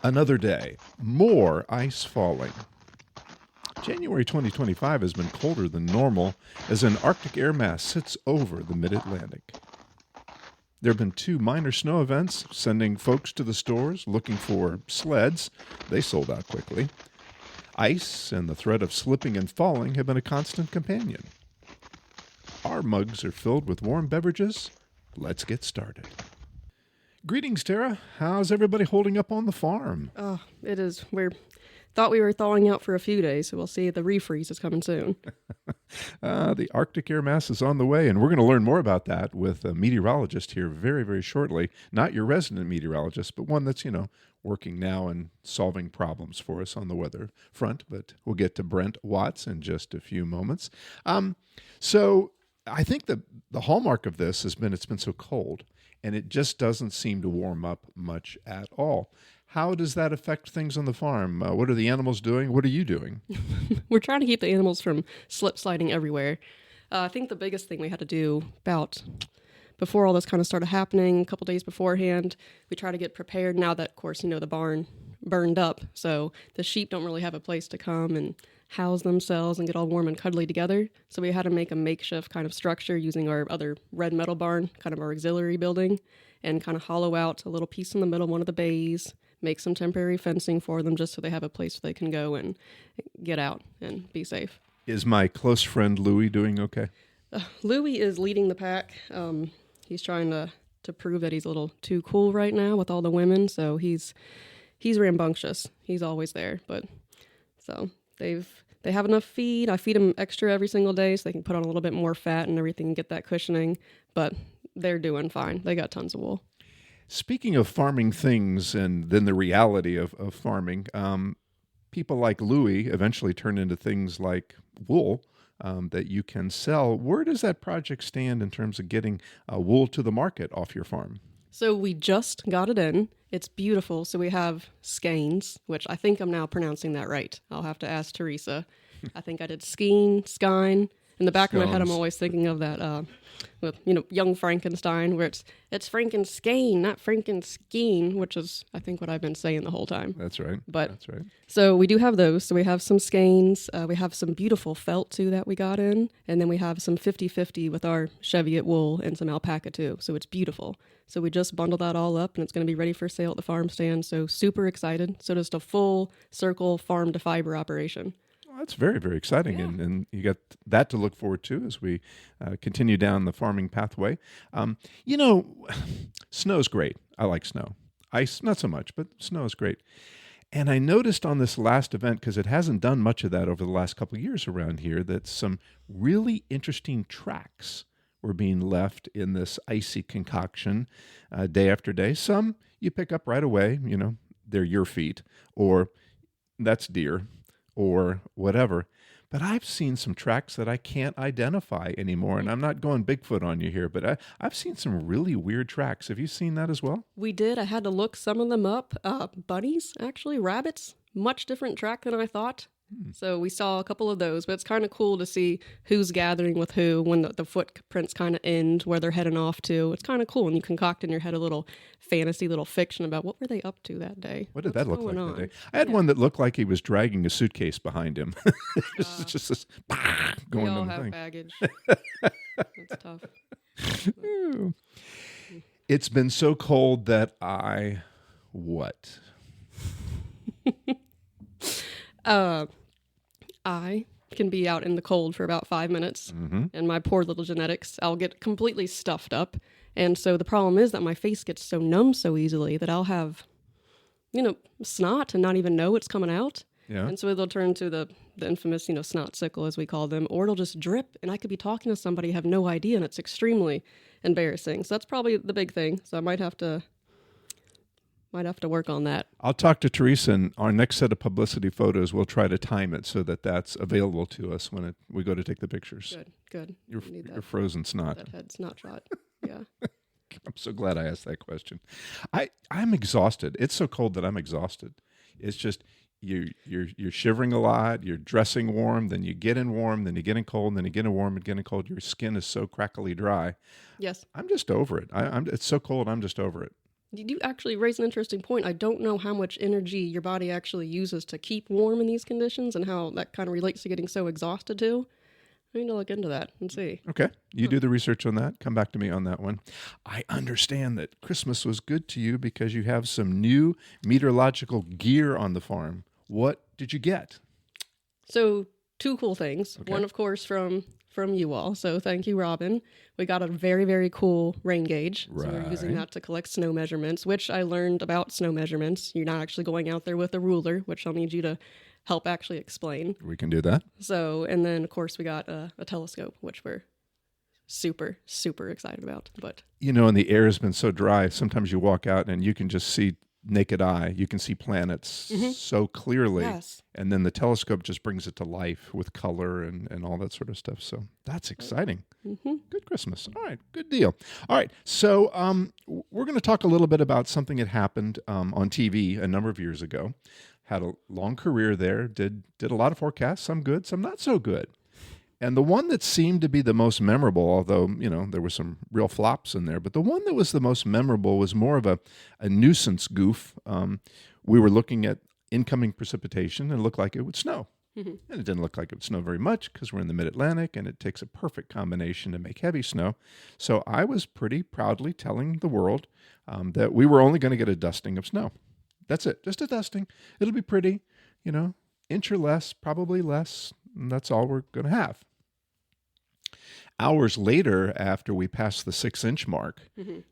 Another day, more ice falling. January 2025 has been colder than normal as an Arctic air mass sits over the mid Atlantic. There have been two minor snow events, sending folks to the stores looking for sleds. They sold out quickly. Ice and the threat of slipping and falling have been a constant companion. Our mugs are filled with warm beverages. Let's get started. Greetings, Tara. How's everybody holding up on the farm? Oh, it is. We thought we were thawing out for a few days, so we'll see. The refreeze is coming soon. The Arctic air mass is on the way, and we're going to learn more about that with a meteorologist here very, very shortly. Not your resident meteorologist, but one that's, working now and solving problems for us on the weather front. But we'll get to Brent Watts in just a few moments. So I think the hallmark of this has been it's been so cold, and it just doesn't seem to warm up much at all. How does that affect things on the farm? What are the animals doing? What are you doing? We're trying to keep the animals from slip sliding everywhere. I think the biggest thing we had to do about before all this kind of started happening, a couple days beforehand, we try to get prepared now that, of course, the barn burned up. So the sheep don't really have a place to come and house themselves and get all warm and cuddly together. So we had to make a makeshift kind of structure using our other red metal barn, kind of our auxiliary building, and kind of hollow out a little piece in the middle, one of the bays, make some temporary fencing for them just so they have a place where they can go and get out and be safe. Is my close friend Louie doing okay? Louie is leading the pack. He's trying to prove that he's a little too cool right now with all the women, so he's rambunctious. He's always there, but so they have enough feed. I feed them extra every single day so they can put on a little bit more fat and everything and get that cushioning, but they're doing fine. They got tons of wool. Speaking of farming things and then the reality of farming, people like Louie eventually turn into things like wool that you can sell. Where does that project stand in terms of getting wool to the market off your farm? So we just got it in. It's beautiful. So we have skeins, which I think I'm now pronouncing that right. I'll have to ask Teresa. I think I did skein. In the back of my head, I'm always thinking of that, with Young Frankenstein, where it's Frankenstein, not Frankenskeen, which is, I think, what I've been saying the whole time. That's right. That's right. So we do have those. So we have some skeins. We have some beautiful felt, too, that we got in. And then we have some 50-50 with our Cheviot wool and some alpaca, too. So it's beautiful. So we just bundled that all up, and it's going to be ready for sale at the farm stand. So super excited. So just a full circle farm-to-fiber operation. That's very, very exciting, Yeah. and you got that to look forward to as we continue down the farming pathway. Snow's great. I like snow. Ice, not so much, but snow is great. And I noticed on this last event, because it hasn't done much of that over the last couple of years around here, that some really interesting tracks were being left in this icy concoction day after day. Some you pick up right away, they're your feet, or that's deer, or whatever. But I've seen some tracks that I can't identify anymore, and I'm not going Bigfoot on you here, but I've seen some really weird tracks. Have you seen that as well? We did. I had to look some of them up. Bunnies, actually, rabbits, much different track than I thought. So we saw a couple of those, but it's kind of cool to see who's gathering with who when the footprints kind of end, where they're heading off to. It's kind of cool, and you concoct in your head a little fantasy, little fiction about what were they up to that day. What did that look like on? that day? I had one that looked like he was dragging a suitcase behind him. It's just this going we all on the have thing. baggage. It's tough. It's been so cold that what? I can be out in the cold for about 5 minutes, and my poor little genetics, I'll get completely stuffed up. And so the problem is that my face gets so numb so easily that I'll have, snot and not even know it's coming out. Yeah. And so it'll turn to the infamous, snot sickle, as we call them, or it'll just drip, and I could be talking to somebody, have no idea, and it's extremely embarrassing. So that's probably the big thing. So I might have to work on that. I'll talk to Teresa, and our next set of publicity photos, we'll try to time it so that that's available to us when we go to take the pictures. Good. Your frozen snot. That head snot shot. Yeah. I'm so glad I asked that question. I'm exhausted. It's so cold that I'm exhausted. It's just you're shivering a lot. You're dressing warm. Then you get in warm. Then you get in cold. Then you get in warm and get in cold. Your skin is so crackly dry. Yes. I'm just over it. It's so cold. I'm just over it. You actually raise an interesting point. I don't know how much energy your body actually uses to keep warm in these conditions and how that kind of relates to getting so exhausted too. I need to look into that and see. Okay. You do the research on that. Come back to me on that one. I understand that Christmas was good to you because you have some new meteorological gear on the farm. What did you get? So, two cool things. Okay. One, of course, from you all. So thank you, Robin. We got a very, very cool rain gauge. So we're using Right. that to collect snow measurements, which I learned about snow measurements. You're not actually going out there with a ruler, which I'll need you to help actually explain. We can do that. So, and then of course we got a telescope, which we're super, super excited about. But You know, and the air has been so dry. Sometimes you walk out and you can just see naked eye. You can see planets so clearly. yes, And then the telescope just brings it to life with color and all that sort of stuff. So that's exciting. Good Christmas. All right. Good deal. All right. So we're going to talk a little bit about something that happened on TV a number of years ago. Had a long career there. Did a lot of forecasts. Some good, some not so good. And the one that seemed to be the most memorable, although, you know, there were some real flops in there, but the one that was the most memorable was more of a nuisance goof. We were looking at incoming precipitation and it looked like it would snow. And it didn't look like it would snow very much because we're in the mid-Atlantic and it takes a perfect combination to make heavy snow. So I was pretty proudly telling the world that we were only going to get a dusting of snow. That's it, just a dusting. It'll be pretty, you know, inch or less, probably less, and that's all we're going to have. Hours later, after we passed the 6-inch mark,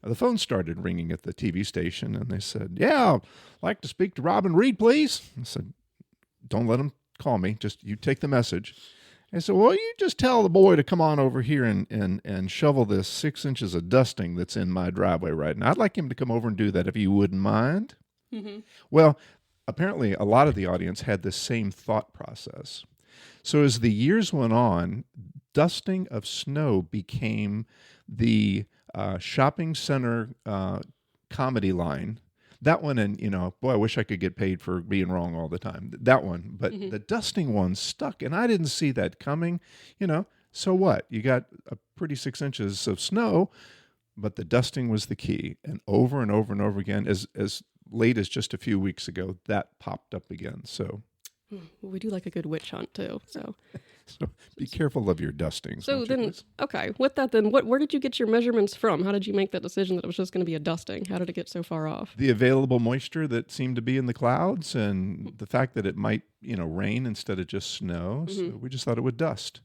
the phone started ringing at the TV station, and they said, "Yeah, I'd like to speak to Robin Reed, please." I said, "Don't let him call me. Just you take the message." I said, "Well, you just tell the boy to come on over here and shovel this 6 inches of dusting that's in my driveway right now. I'd like him to come over and do that if you wouldn't mind." Well, apparently a lot of the audience had the same thought process. So as the years went on, dusting of snow became the shopping center comedy line. That one, and you know, boy, I wish I could get paid for being wrong all the time. That one, but the dusting one stuck, and I didn't see that coming. You know, so what? You got a pretty 6 inches of snow, but the dusting was the key. And over and over and over again, as late as just a few weeks ago, that popped up again. So we do like a good witch hunt too. So be careful of your dustings. So won't you, then, please? okay, with that then, where did you get your measurements from? How did you make that decision that it was just going to be a dusting? How did it get so far off? The available moisture that seemed to be in the clouds, and the fact that it might, you know, rain instead of just snow. So we just thought it would dust.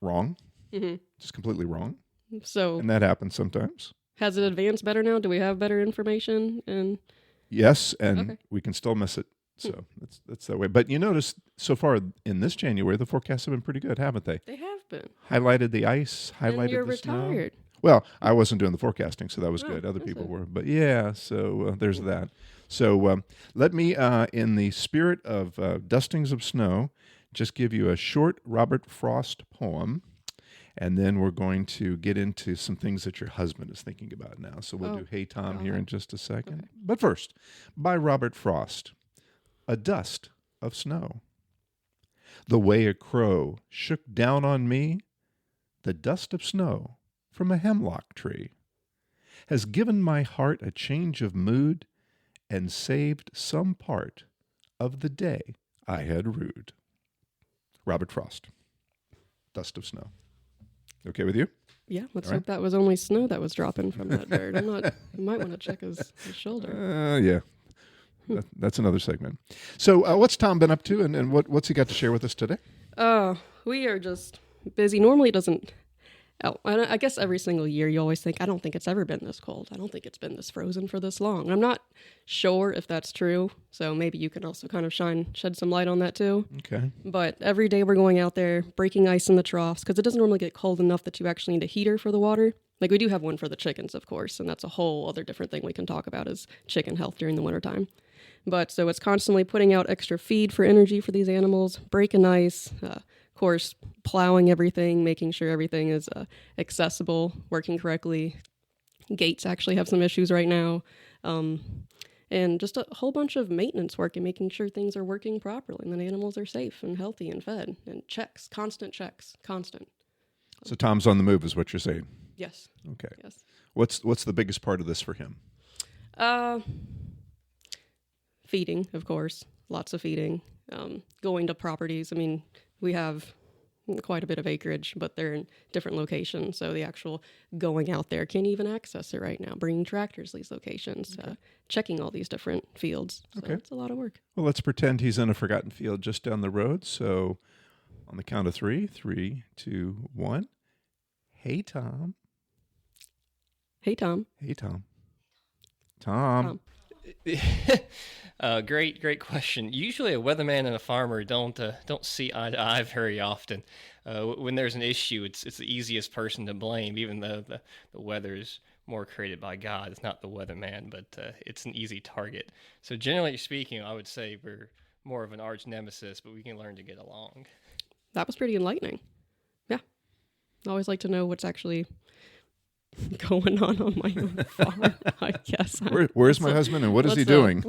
Wrong. Just completely wrong. So And that happens sometimes. has it advanced better now? Do we have better information? And Yes, and Okay. we can still miss it. So that's that way. But you notice so far in this January, the forecasts have been pretty good, haven't they? they have been. Highlighted the ice, And highlighted you're the snow. retired. Well, I wasn't doing the forecasting, so that was Oh, good. Other that's people it. were. But yeah, so there's that. So let me, in the spirit of dustings of snow, just give you a short Robert Frost poem. And then we're going to get into some things that your husband is thinking about now. So we'll do Hey Tom here in just a second. Okay. But first, by Robert Frost, A Dust of Snow. The way a crow shook down on me, the dust of snow from a hemlock tree, has given my heart a change of mood and saved some part of the day I had rued. Robert Frost, Dust of Snow. Okay with you? Yeah, let's All right. hope that was only snow that was dropping from that bird. I'm not. You might want to check his shoulder. Yeah. That's another segment. So what's Tom been up to, and what's he got to share with us today? We are just busy. Normally, it doesn't. Oh, I guess every single year you always think, I don't think it's ever been this cold. I don't think it's been this frozen for this long. I'm not sure if that's true. So maybe you can also kind of shed some light on that too. Okay. But every day we're going out there breaking ice in the troughs because it doesn't normally get cold enough that you actually need a heater for the water. Like we do have one for the chickens, of course, and that's a whole other different thing we can talk about is chicken health during the wintertime. But so it's constantly putting out extra feed for energy for these animals, breaking ice, of course, plowing everything, making sure everything is accessible, working correctly. Gates actually have some issues right now. And just a whole bunch of maintenance work and making sure things are working properly and that animals are safe and healthy and fed. And checks, constant. So Tom's on the move is what you're saying. Yes. Okay. Yes. What's the biggest part of this for him? Uh, Feeding, of course, lots of feeding. Going to properties. I mean, we have quite a bit of acreage, but they're in different locations. So the actual going out there can't even access it right now. Bringing tractors to these locations, checking all these different fields. So Okay. it's a lot of work. Well, let's pretend he's in a forgotten field just down the road. So on the count of three, 3, 2, 1. Hey, Tom. Hey, Tom. Hey, Tom. Tom. Great question. Usually, a weatherman and a farmer don't see eye to eye very often. When there's an issue, it's the easiest person to blame, even though the weather is more created by God. It's not the weatherman, but it's an easy target. So, generally speaking, I would say we're more of an arch nemesis, but we can learn to get along. That was pretty enlightening. Yeah. I always like to know what's actually going on my own farm, I guess. Where's my husband and what is he doing?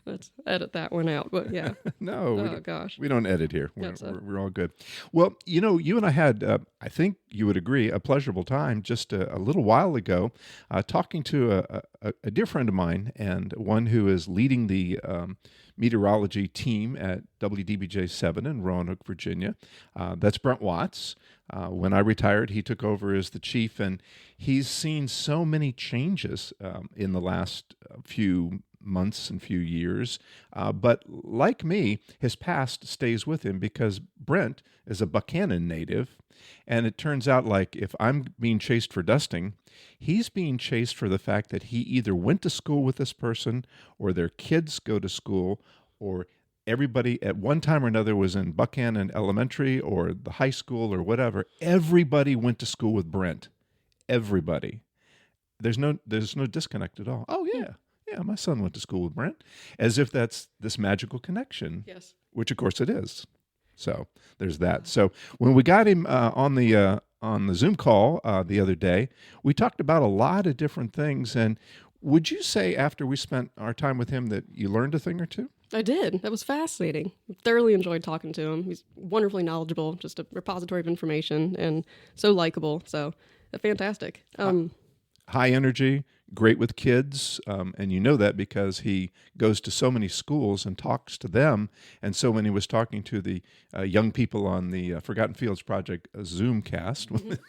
Let's edit that one out. But yeah. No. Oh, gosh. We don't edit here. That's We're all good. Well, you and I had, I think you would agree, a pleasurable time just a little while ago talking to a dear friend of mine and one who is leading the meteorology team at WDBJ 7 in Roanoke, Virginia. That's Brent Watts. When I retired, he took over as the chief, and he's seen so many changes in the last few months and few years. But like me, his past stays with him because Brent is a Buchanan native. And it turns out, like, if I'm being chased for dusting, he's being chased for the fact that he either went to school with this person or their kids go to school or everybody at one time or another was in Buchanan Elementary or the high school or whatever. Everybody went to school with Brent. Everybody. There's no disconnect at all. Oh, yeah. Yeah, my son went to school with Brent. As if that's this magical connection. Yes. Which, of course, it is. So there's that. So when we got him on the Zoom call the other day, we talked about a lot of different things. And would you say after we spent our time with him that you learned a thing or two? I did. That was fascinating. Thoroughly enjoyed talking to him. He's wonderfully knowledgeable, just a repository of information, and so likable. So fantastic. High energy, great with kids, and you know that because he goes to so many schools and talks to them. And so when he was talking to the young people on the Forgotten Fields Project Zoomcast,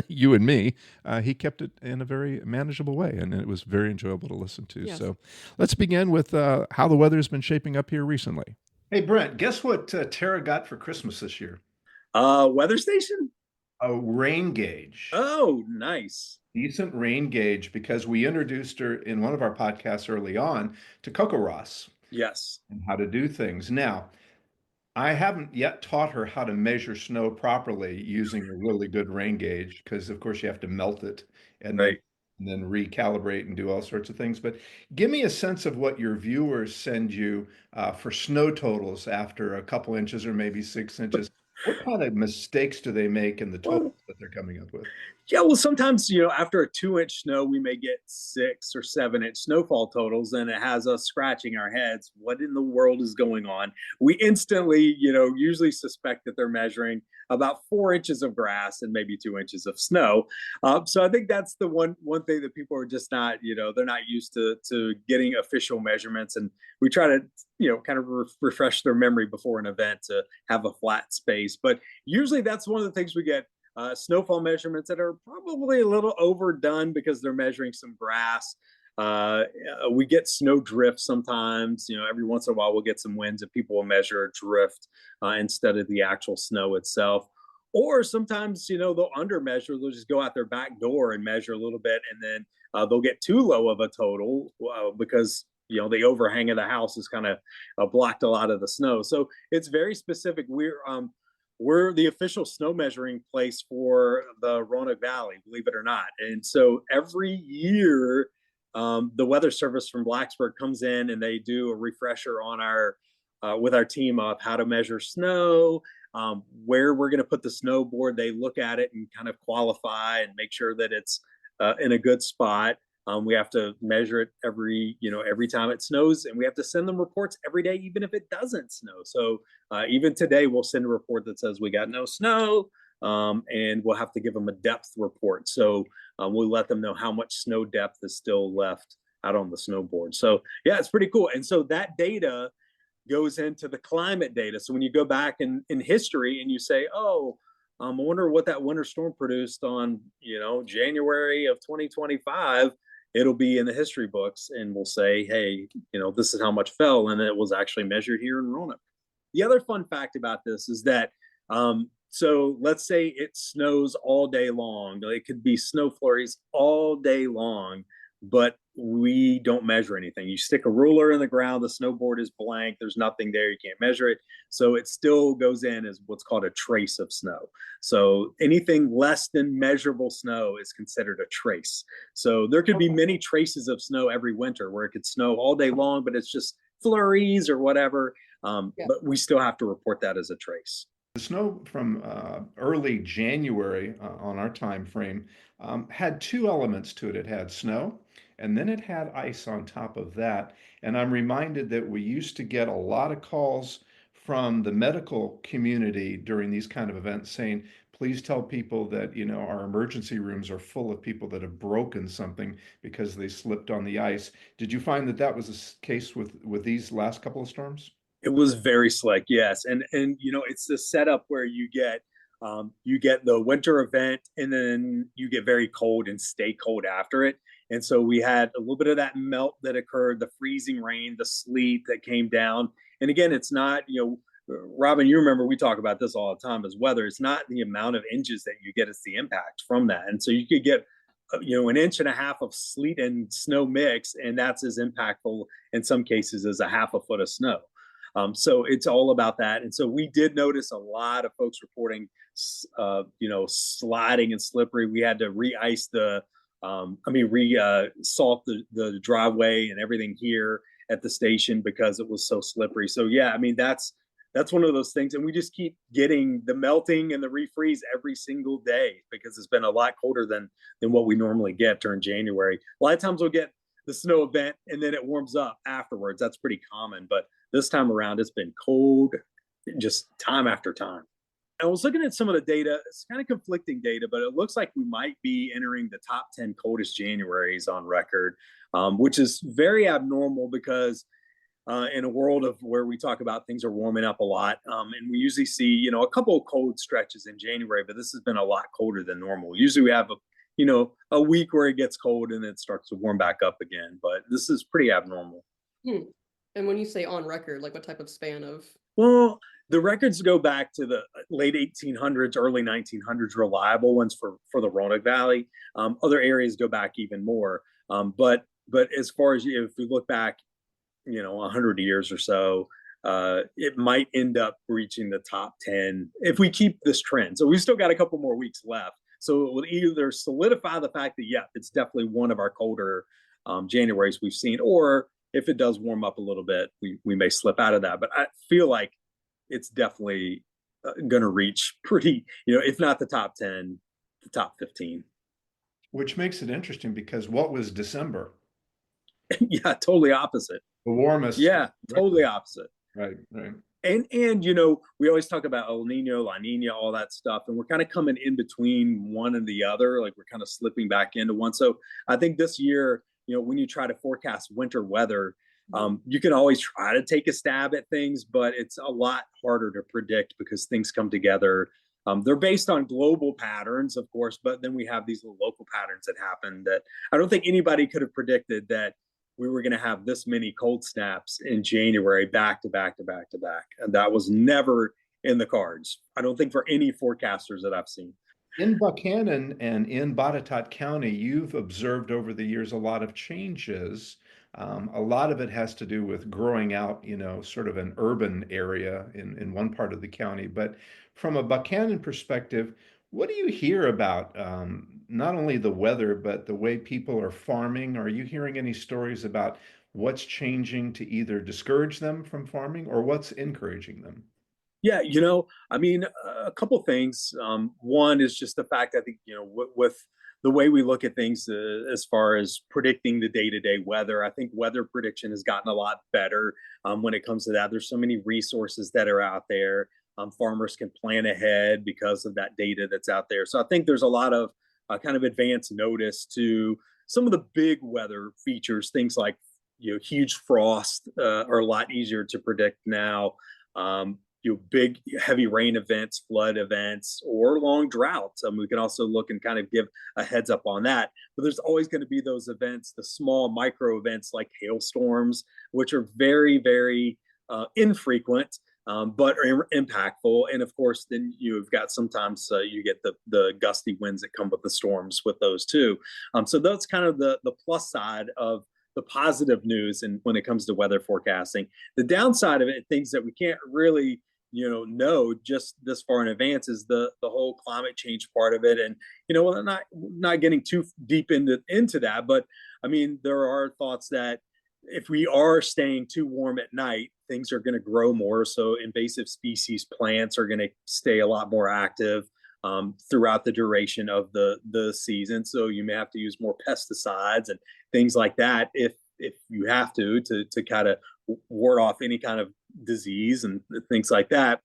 you and me, he kept it in a very manageable way, and it was very enjoyable to listen to. Yes. So let's begin with how the weather's been shaping up here recently. Hey, Brent, guess what Tara got for Christmas this year? Weather station? A rain gauge. Oh, nice. Decent rain gauge because we introduced her in one of our podcasts early on to Coco Ross Yes. and how to do things. Now, I haven't yet taught her how to measure snow properly using a really good rain gauge because, of course, you have to melt it and Right. then recalibrate and do all sorts of things. But give me a sense of what your viewers send you for snow totals after a couple inches or maybe 6 inches. What kind of mistakes do they make in the totals that they're coming up with? Yeah, well, sometimes, after a 2-inch snow, we may get 6 or 7-inch snowfall totals, and it has us scratching our heads. What in the world is going on? We instantly, usually suspect that they're measuring about 4 inches of grass and maybe 2 inches of snow. So I think that's the one thing that people are just not, they're not used to getting official measurements, and we try to, kind of refresh their memory before an event to have a flat space. But usually that's one of the things we get. Snowfall measurements that are probably a little overdone because they're measuring some grass. We get snow drift sometimes. Every once in a while we'll get some winds and people will measure a drift instead of the actual snow itself. Or sometimes, they'll under measure. They'll just go out their back door and measure a little bit, and then they'll get too low of a total because the overhang of the house has kind of blocked a lot of the snow. So it's very specific. We're the official snow measuring place for the Roanoke Valley, believe it or not. And so every year, the Weather Service from Blacksburg comes in and they do a refresher on with our team of how to measure snow, where we're going to put the snowboard. They look at it and kind of qualify and make sure that it's in a good spot. We have to measure it every time it snows, and we have to send them reports every day, even if it doesn't snow. So even today, we'll send a report that says we got no snow, and we'll have to give them a depth report. So we'll let them know how much snow depth is still left out on the snowboard. So yeah, it's pretty cool. And so that data goes into the climate data. So when you go back in history and you say, oh, I wonder what that winter storm produced on, January of 2025, it'll be in the history books and we'll say, hey, this is how much fell. And it was actually measured here in Roanoke. The other fun fact about this is that, so let's say it snows all day long. It could be snow flurries all day long, but we don't measure anything. You stick a ruler in the ground, the snowboard is blank, there's nothing there, you can't measure it. So it still goes in as what's called a trace of snow. So anything less than measurable snow is considered a trace. So there could be many traces of snow every winter where it could snow all day long, but it's just flurries or whatever. But we still have to report that as a trace. The snow from early January on our time frame had two elements to it. It had snow, and then it had ice on top of that. And I'm reminded that we used to get a lot of calls from the medical community during these kind of events saying, please tell people that, our emergency rooms are full of people that have broken something because they slipped on the ice. Did you find that that was the case with these last couple of storms? It was very slick, yes, and it's the setup where you get the winter event, and then you get very cold and stay cold after it. And so we had a little bit of that melt that occurred, the freezing rain, the sleet that came down. And again, it's not, Robin, you remember we talk about this all the time as weather. It's not the amount of inches that you get; it's the impact from that. And so you could get an inch and a half of sleet and snow mix, and that's as impactful in some cases as a half a foot of snow. So it's all about that. And so we did notice a lot of folks reporting, sliding and slippery. We had to re-ice salt the driveway and everything here at the station because it was so slippery. So yeah, I mean, that's one of those things. And we just keep getting the melting and the refreeze every single day because it's been a lot colder than what we normally get during January. A lot of times we'll get the snow event and then it warms up afterwards. That's pretty common. But this time around, it's been cold just time after time. I was looking at some of the data. It's kind of conflicting data, but it looks like we might be entering the top 10 coldest Januaries on record, which is very abnormal because in a world of where we talk about things are warming up a lot, and we usually see, a couple of cold stretches in January, but this has been a lot colder than normal. Usually we have a week where it gets cold and it starts to warm back up again, but this is pretty abnormal. And when you say on record, like what type of span of? Well, the records go back to the late 1800s, early 1900s, reliable ones for the Roanoke Valley. Other areas go back even more. But as far as if we look back, 100 years or so, it might end up reaching the top 10 if we keep this trend. So we've still got a couple more weeks left. So it will either solidify the fact that, it's definitely one of our colder Januaries we've seen, or if it does warm up a little bit, we may slip out of that. But I feel like it's definitely going to reach pretty, if not the top 10, the top 15. Which makes it interesting because what was December? Yeah, totally opposite. The warmest. Yeah, totally opposite. Right, right. And we always talk about El Nino, La Nina, all that stuff, and we're kind of coming in between one and the other, like we're kind of slipping back into one. So I think this year, when you try to forecast winter weather, you can always try to take a stab at things, but it's a lot harder to predict because things come together. They're based on global patterns, of course, but then we have these little local patterns that happen that I don't think anybody could have predicted that we were going to have this many cold snaps in January back to back to back to back. And that was never in the cards. I don't think for any forecasters that I've seen. In Buchanan and in Botetourt County, you've observed over the years a lot of changes. A lot of it has to do with growing out, sort of an urban area in one part of the county. But from a Buchanan perspective, what do you hear about not only the weather, but the way people are farming? Are you hearing any stories about what's changing to either discourage them from farming or what's encouraging them? Yeah, a couple things. One is just the fact, I think, with the way we look at things as far as predicting the day-to-day weather, I think weather prediction has gotten a lot better when it comes to that. There's so many resources that are out there. Farmers can plan ahead because of that data that's out there. So I think there's a lot of kind of advance notice to some of the big weather features, things like huge frost are a lot easier to predict now. Big heavy rain events, flood events, or long droughts. We can also look and kind of give a heads up on that. But there's always going to be those events, the small micro events like hailstorms, which are very, very infrequent, but are impactful. And of course, then you've got sometimes you get the gusty winds that come with the storms with those too. So that's kind of the plus side of the positive news, and when it comes to weather forecasting. The downside of it, things that we can't really know just this far in advance, is the whole climate change part of it. And not getting too deep into that, but I mean, there are thoughts that if we are staying too warm at night, things are going to grow more. So invasive species plants are going to stay a lot more active throughout the duration of the season. So you may have to use more pesticides and things like that if you have to kind of ward off any kind of disease and things like that.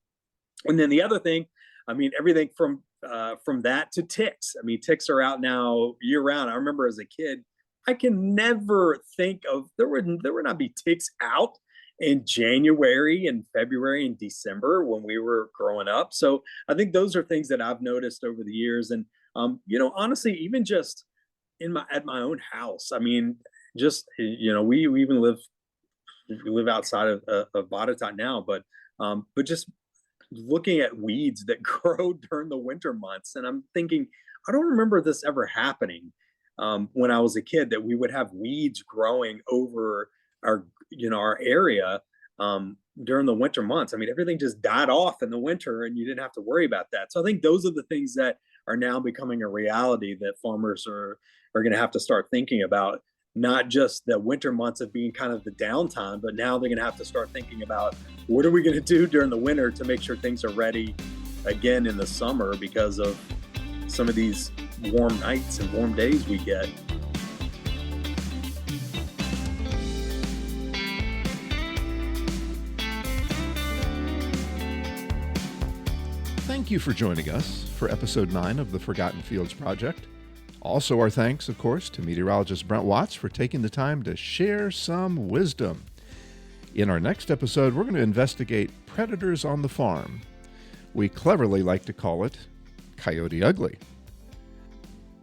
And then the other thing, I mean, everything from that to ticks. I mean, ticks are out now year round. I remember as a kid, I can never think of there would not be ticks out in January and February and December when we were growing up. So I think those are things that I've noticed over the years. And honestly, even just at my own house, I mean, just we even live outside of Bogota now, but just looking at weeds that grow during the winter months, and I'm thinking, I don't remember this ever happening when I was a kid, that we would have weeds growing over our area during the winter months. I mean, everything just died off in the winter, and you didn't have to worry about that. So I think those are the things that are now becoming a reality that farmers are going to have to start thinking about. Not just the winter months of being kind of the downtime, but now they're going to have to start thinking about what are we going to do during the winter to make sure things are ready again in the summer because of some of these warm nights and warm days we get. Thank you for joining us for episode 9 of the Forgotten Fields Project. Also, our thanks, of course, to meteorologist Brent Watts for taking the time to share some wisdom. In our next episode, we're going to investigate predators on the farm. We cleverly like to call it Coyote Ugly.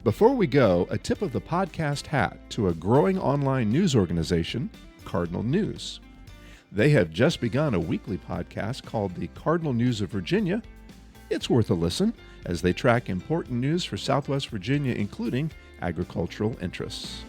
Before we go, a tip of the podcast hat to a growing online news organization, Cardinal News. They have just begun a weekly podcast called the Cardinal News of Virginia. It's worth a listen as they track important news for Southwest Virginia, including agricultural interests.